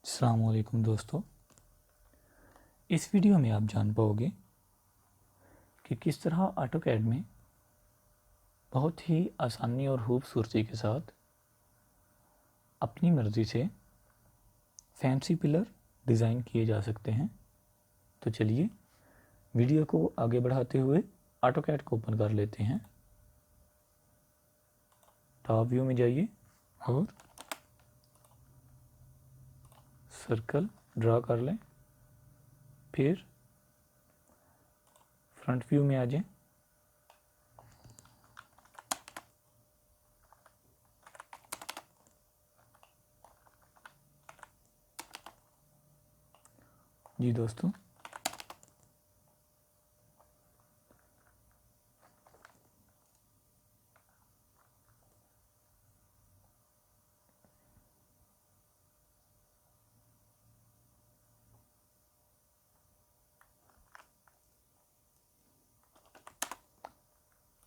अस्सलाम वालेकुम दोस्तों, इस वीडियो में आप जान पाओगे कि किस तरह ऑटोकैड में बहुत ही आसानी और खूबसूरती के साथ अपनी मर्ज़ी से फैंसी पिलर डिज़ाइन किए जा सकते हैं। तो चलिए वीडियो को आगे बढ़ाते हुए ऑटोकैड को ओपन कर लेते हैं। टॉप व्यू में जाइए और सर्कल ड्रा कर लें, फिर फ्रंट व्यू में आ जाएं। जी दोस्तों,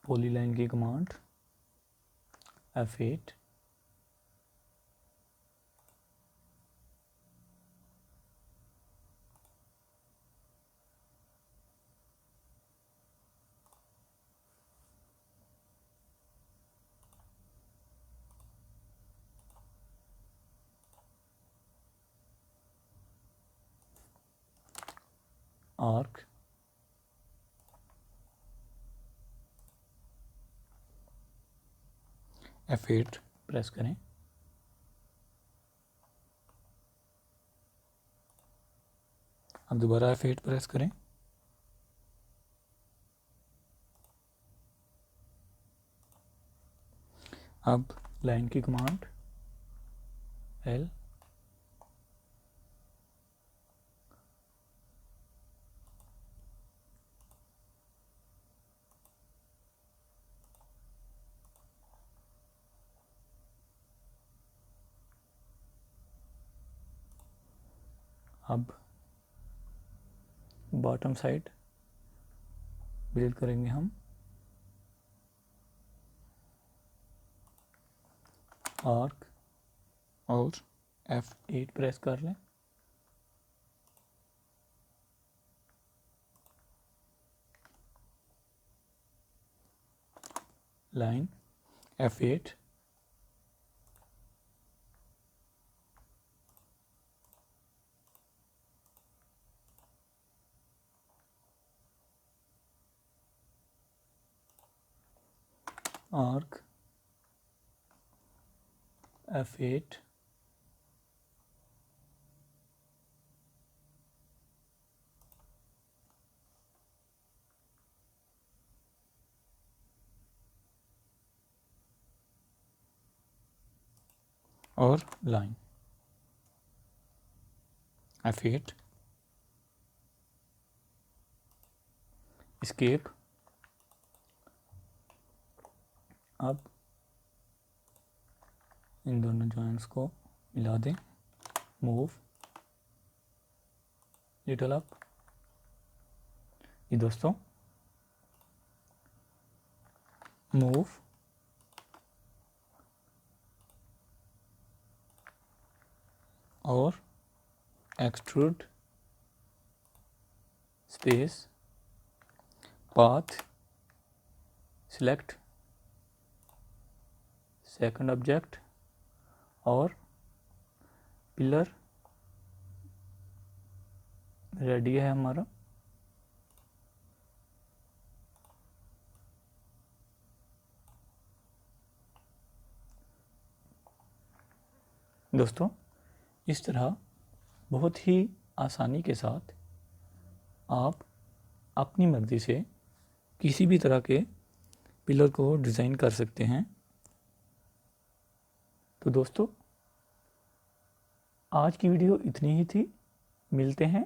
पॉलीलाइन की command F8, arc, F8 press करें। अब दोबारा F8 प्रेस करें। अब लाइन की कमांड L, अब बॉटम साइड बिल्ड करेंगे हम। आर्क और F8 प्रेस कर लें। लाइन F8, आर्क F8, और लाइन F8, एस्केप। अब इन दोनों जॉइंट्स को मिला दें। Move little up. ये दोस्तों मूव और extrude space path select second object और पिलर रेडी है हमारा। दोस्तों इस तरह बहुत ही आसानी के साथ आप अपनी मर्ज़ी से किसी भी तरह के पिलर को डिज़ाइन कर सकते हैं। तो दोस्तों आज की वीडियो इतनी ही थी। मिलते हैं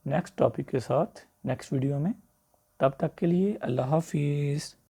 नेक्स्ट टॉपिक के साथ नेक्स्ट वीडियो में। तब तक के लिए अल्लाह हाफिज़।